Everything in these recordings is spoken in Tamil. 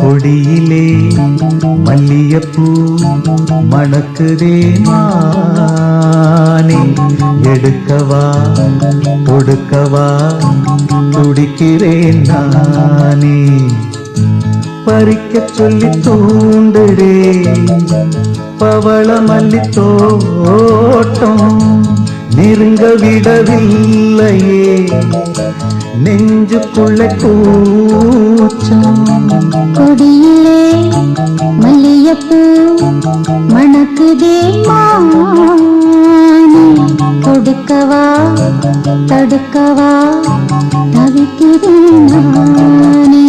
கொடியிலே மல்லியப்பூ மணக்குதே மானே, எடுக்கவா கொடுக்கவா துடிக்கிறேன் நானே. பறிக்க சொல்லி தூண்டுடே பவள மல்லி தோட்டம், நெருங்க விடவில்லையே நெஞ்சுக்குள்ள கூச்சம். கொடியிலே மல்லியப்பூ மணக்குதே மானே, கொடுக்கவா தடுக்கவா தவிக்கிறேன் நானே.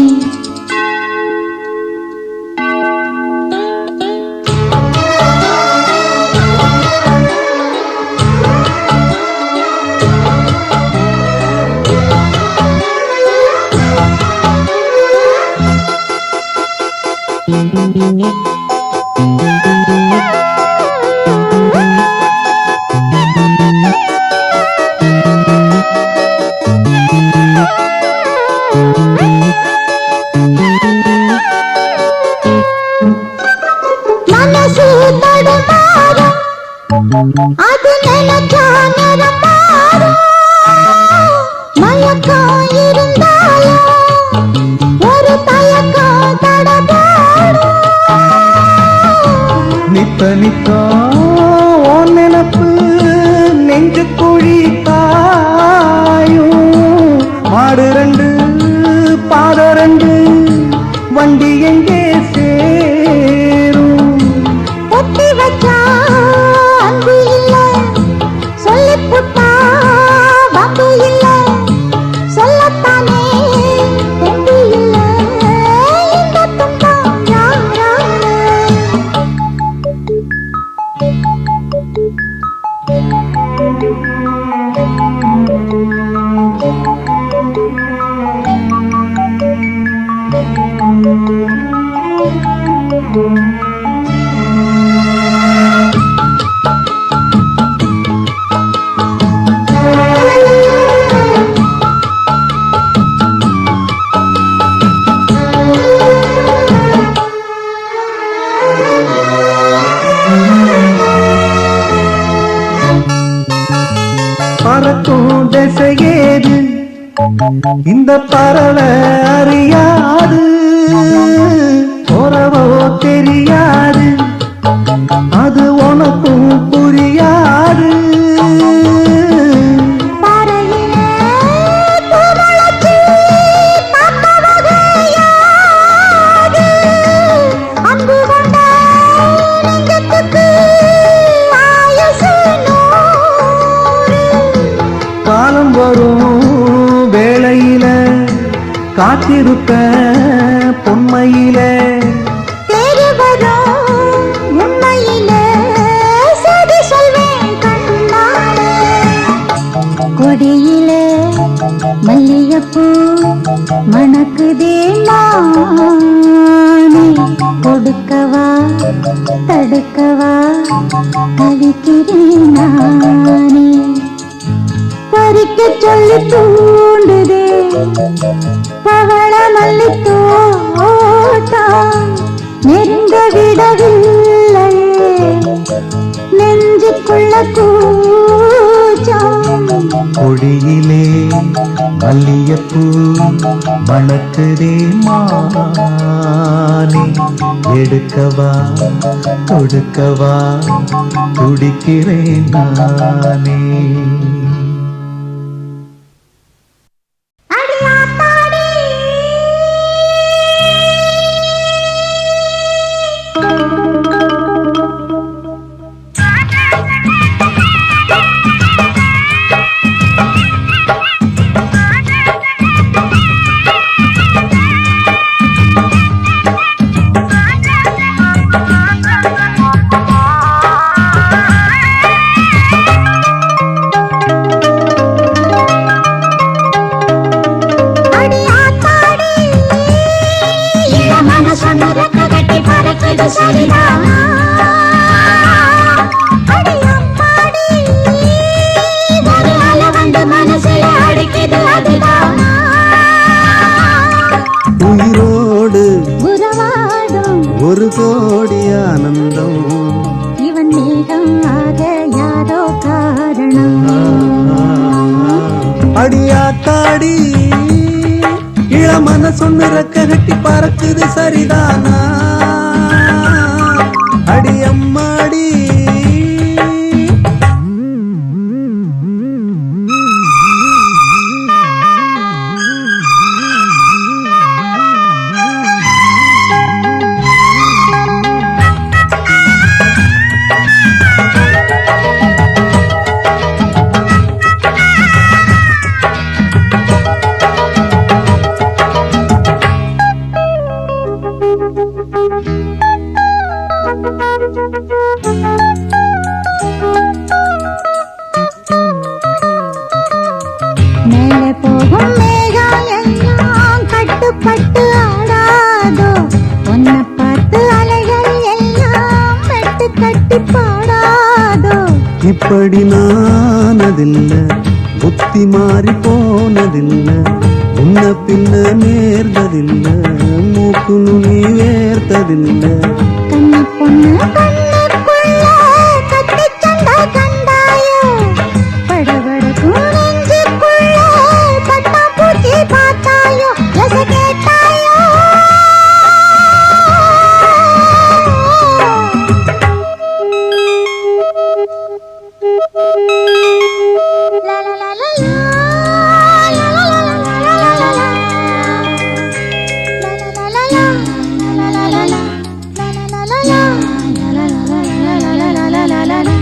மனசு தடுமாறும், அது நினைச்சா நிறம் மாறும். மயக்கம் இருந்தாலும் ஒரு தயக்கம் தடபாடும். நித்த நித்தா ஓன் நினப்பு நெஞ்சு குழி தாயும். மாடு ரெண்டு பாத ரெண்டு வண்டி எங்கே சேரும்? ஒத்தி வச்சா அன்பு இல்ல, சொல்லி புட்டா வம்பு இல்ல, சொல்லத்தானே தெம்பு இல்ல, இந்த துன்பம் யாரால? பறக்கும் திசையேது இந்த பறவை அறியாது, உறவோ தெரியாது அது உனக்கும் புரியாது. பாறையிலே பூமுளைச்சி பார்த்தவகை யாது, அன்பு கொண்ட நெஞ்சத்துக்கு ஆயுசு 100. காலம் வரும் வேளையில காத்திருப்ப பொன்மையில, தேடி வரும் உண்மையிலே சதி சொல்வேன் கண்ணாலே. கொடியிலே மல்லியப்பூ மணக்குதே மானே, கொடுக்கவா தடுக்கவா தவிக்கிறேன் நானே. பறிக்க சொல்லி தூண்டுதே பவள மல்லி தோட்டம், நெருங்க விடவில்லையே நெஞ்சுக்குள்ள கூச்சம். கொடியிலே மல்லியப்பூ மணக்குதே மானே, எடுக்கவா கொடுக்கவா துடிக்கிறேன் நானே. உயிரோடு உறவாடும் ஒரு கோடி ஆனந்தம். இவன் மேகம் ஆக யாரோ காரணம். அடியாத்தாடி இளமன சொன்ன ரெக்க கட்டி பறக்குது சரிதானா? அடி அம்மாடி மேலே போகும் மேகம் எல்லாம் கட்டுப்பட்டு ஆடாதோ, உன்னை பார்த்து அலைகள் எல்லாம் மெட்டு கட்டி பாடாதோ. இப்படி நானதில்ல, புத்தி மாறி போனதில்ல, முன்ன பின்ன நேர்ந்ததில்ல, மூக்கு நுனி வேர்த்ததில்ல. கண்ணி பொண்ணு கண்ணுக்குள்ள கத்தி சண்டை கண்டாயோ, படபடக்கும் நெஞ்சுக்குள்ள பட்டாம்பூச்சி பார்த்தாயோ, ரச கேட்டாயோ. லா லா லா லா லா, லா லா லா லா லா லா லா.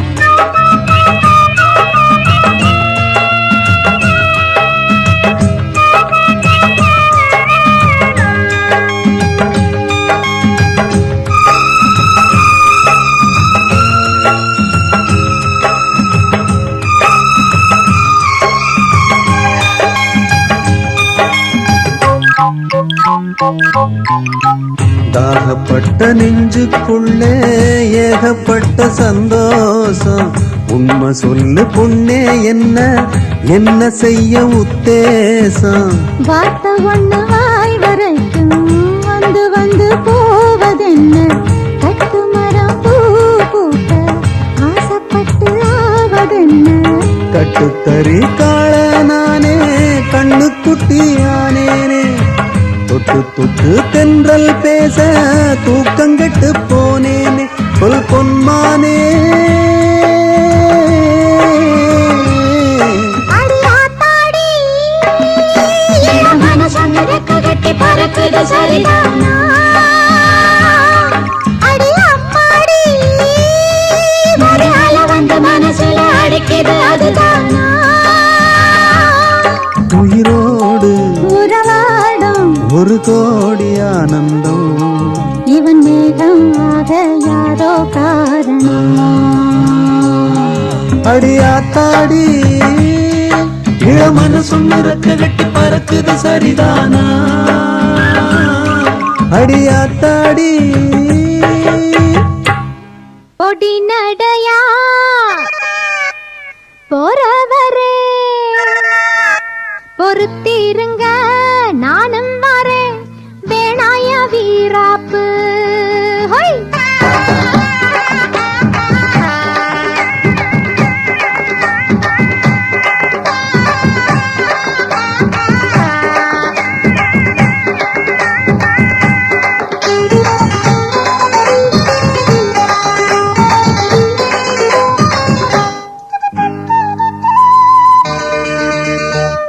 தாகப்பட்ட நெஞ்சுக்குள்ளே ஏகப்பட்ட சந்தோஷம். உண்மை சொல்லு பொண்ணே, என்ன செய்ய உத்தேசம்? வார்த்தை ஒண்ணு வாய் வரைக்கும் வந்து வந்து போவதென்ன, கட்டு மரம் பூ பூக்க ஆசைப்பட்டு ஆவதென்ன. கட்டுத்தறி காள நானே, கண்ணு குட்டியானேனே, தொட்டு தொட்டு தென்றல் பேச தூக்கங்கெட்டு போனேனே, சொல் பொன்மானே. அடியாத்தாடி இளமன சந்தரக்க கட்டி பறக்குது சரிதானா? அடி அம்மாடி ஒரு அல வந்து மனசுல அடிக்குது அதுதானா? உயிரோடு உறவாடும் ஒரு கோடி ஆனந்தம். இவன் மேகம் ஆக யாரோ காரணம். அடியாத்தாடி இளமன சொன்ன ரெக்க கட்டி பறக்குது சரிதானா? அடியாத்தாடி பொடி நடையா போறவரே, பொறுத்திருங்க நானும் வரேன், வேணாய வீராப்பு. ஹொய்!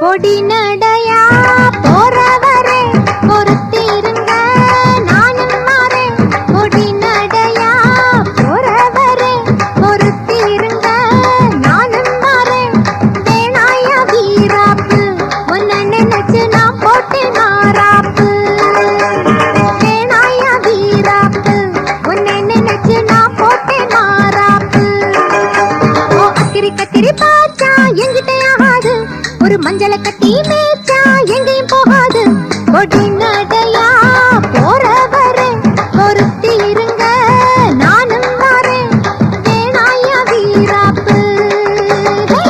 பொடி நடையா போறவரே, பொறுத்திருங்க நானும் வரேன். பொடி நடையா போறவரே, பொறுத்திருங்க நானும் வரேன், வேணாய வீராப்பு. உன்னை நினைச்சு நான் போட்டேன் மாறாப்பு. வேணாய வீராப்பு, உன்னை நினைச்சு நான் போட்டேன் மாறாப்பு. ஓ அத்திரி கத்திரி பாச்சா எங்கிட்ட ஆகாது, ஒரு மஞ்சளை கட்டி மேய்ச்சா எங்கேயும் போகாது. பொடி நடையா போறவரே, பொறுத்திருங்க நானும் வரேன், வேணாய வீராப்பு. ஹே!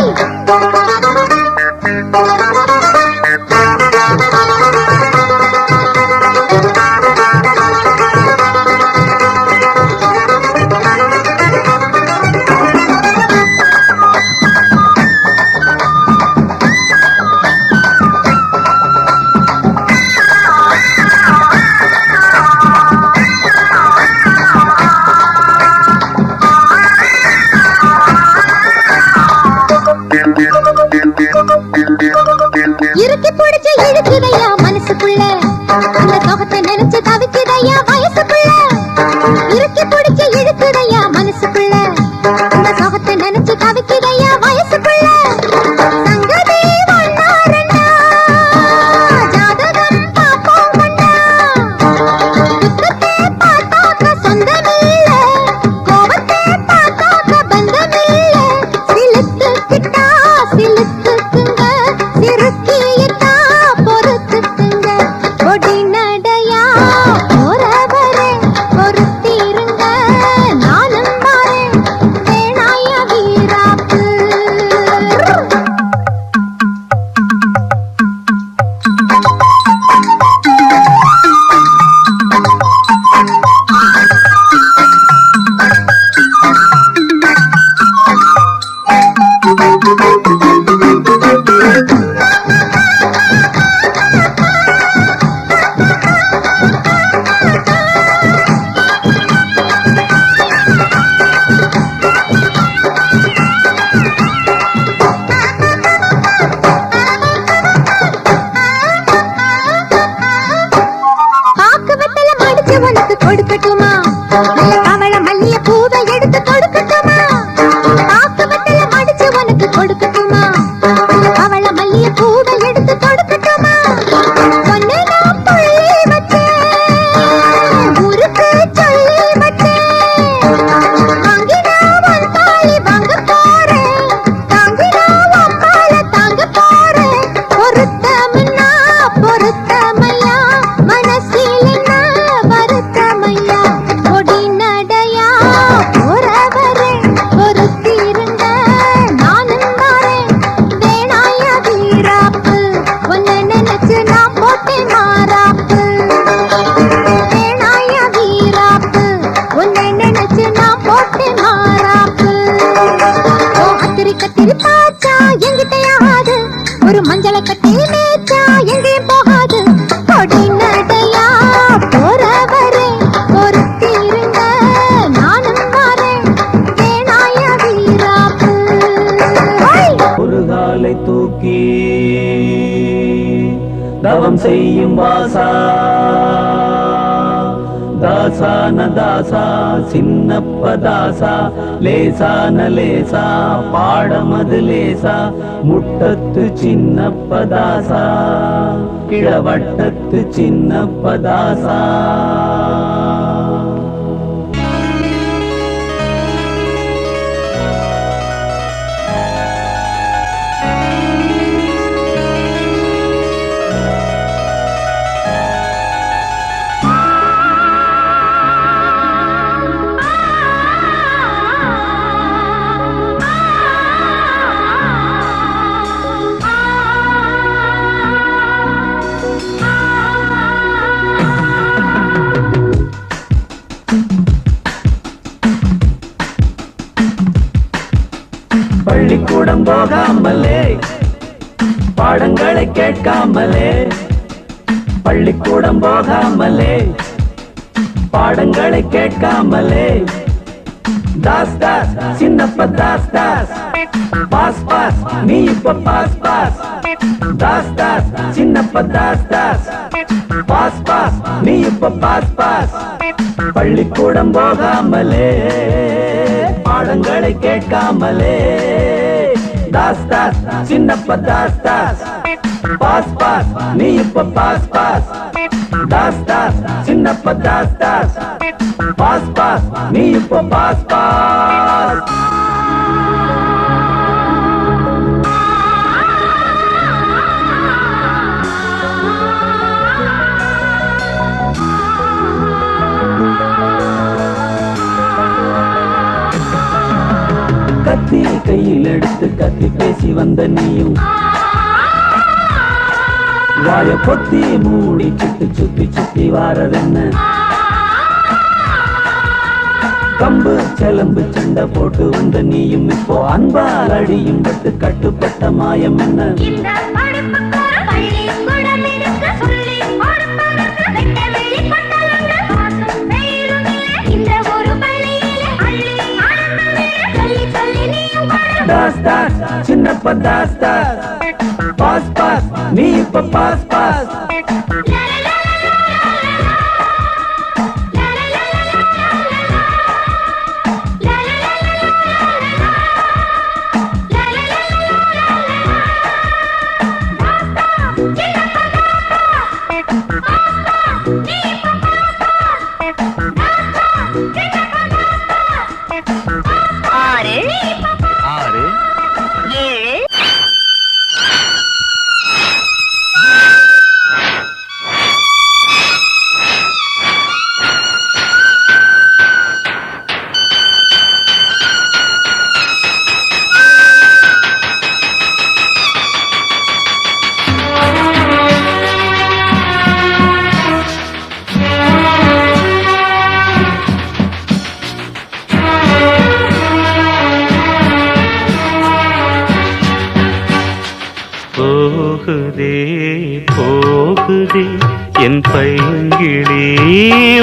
நினைச்சு தவிக்குதையா வயசுக்குள்ள, இறுக்கி பிடிச்சு இழுக்குதையா மனசுக்குள்ள, அந்த சோகத்தை நினைச்சு தவிக்குதையா வயசுக்குள்ள. சங்கதி ஒண்ணா ரெண்டா, ஜாதகம் பாப்போம் கண்ணா, துக்கத்தை பார்த்தாக்க சொந்தமில்ல, கோபத்தை பார்த்தாக்க பந்தமில்ல, சிலுத்துக்கிட்டா சிலுத்துக்குங்க, சிறுக்கியிட்டா பொறுத்துக்குங்க, கொடி நடையா போறவரே பொறுத்திருங்க, நானும் மாறேன் வேணாய வீராப்பு. பாக்கு வெத்தல மடிச்சு உனக்கு கொடுக்கட்டுமா, நல்ல கமல மல்லிய பூவை எடுத்து கொடுக்கட்டுமா, பாக்கு வெத்தல மடிச்சு உனக்கு கொடுக்கட்டுமா, நல்ல கமல மல்லிய பூவை எடுத்து கொடுக்கட்டுமா, பொண்ணு நான் புள்ளி வச்சேன், ஊருக்கு சொல்லி வச்சேன், வாங்கினா உன் தாலி வாங்க போறேன், தாங்கினா உன் பால தாங்க போறேன், பொருத்தம்னா பொருத்தமையா, மனசிலென்ன வருத்தமையா, கொடி நடையா போறவரே பொறுத்திருங்க, நானும் மாறேன் வேணாய வீராப்பு, உன்னை நினைச்சு நான் போட்டேன் மாறாப்பு, வேணாய வீராப்பு, உன்னை நினைச்சு நான் போட்டேன் மாறாப்பு. ஓ கத்திரி கத்திரி பாச்சா எங்கிட்டையாது, ஒரு மஞ்சளை கட்டி மேய்ச்சா எங்கேயும் போகாது, கொடி நடையா போறவரே பொறுத்திருங்க, நானும் மாறேன் வேணாய வீராப்பு. ஒரு காலை தூக்கி தவம் செய்யும் வாசா, தாசான தாசா சின்னப்ப தாசா, லேசான லேசா பாடமது லேசா, முட்டத்து சின்னப்ப தாசா, கிழவட்டத்து சின்னப்ப தாசா. பள்ளிக்கூடம் போகாமலே, பாடங்களை கேட்காமலே, பள்ளிக்கூடம் போகாமலே, பாடங்களை கேட்காமலே, தாஸ் தாஸ் சின்னப்ப தாஸ் தாஸ், பாஸ் பாஸ் நீ இப்ப pass pass, Das Das Chinnappa Das Das, pass pass நீ இப்ப பாஸ் பாஸ். பள்ளிக்கூடம் போகாமலே, பாடங்களை கேட்காமலே, தாஸ் தாஸ் சின்னப்ப தாஸ் தாஸ், பாஸ் பாஸ் நீ இப்ப pass pass, Das Das Chinnappa Das Das, pass pass நீ இப்ப பாஸ் பாஸ். கத்தியை கையில் எடுத்து கத்தி பேசி வந்த நீயும், வாய பொத்தி மூடி சுத்தி சுத்தி சுத்தி வாரதென்ன, கம்பு செலம்பு சண்டை போட்டு வந்த நீயும் இப்போ அன்பால் அடியும் பட்டு கட்டுப்பட்ட மாயம் என்ன. தாஸ் தாஸ் சின்னப்ப தாஸ் தாஸ், பாஸ் பாஸ் நீ இப்ப பாஸ் பாஸ்.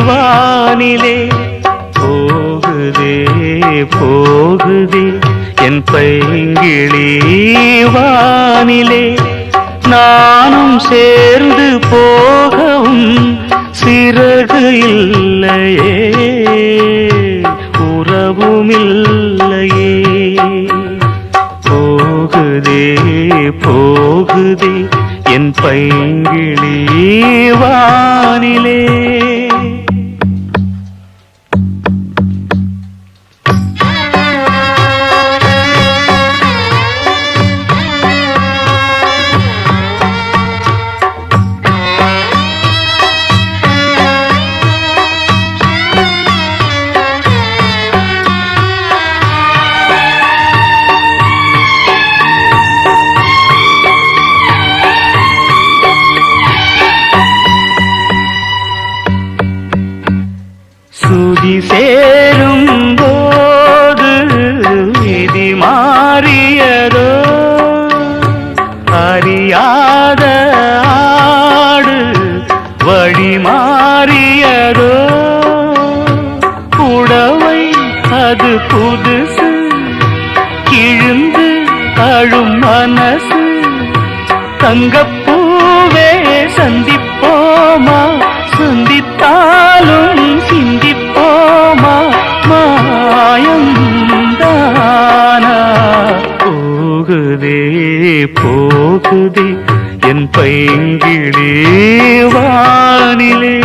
வானிலே போகுதே போகுதே என் பைங்கிளி வானிலே நானும் சேர்ந்து போகவும் சிறகு இல்லையே உறவுமில்லையே போகுதே போகுதே என் பைங்கிளி வானிலே சுதி சேரும் போது விதி மாறியதோ அறியாத ஆடு வழி மாறியதோ புடவை அது புதுசு கிழிந்து அழும் மனசு தங்கப்பூவே சந்திப்போமா சந்தித்தாலும் சிந்திப்போமா மாயம்தானா போகுதே போகுதே என் பைங்கிளி வானிலே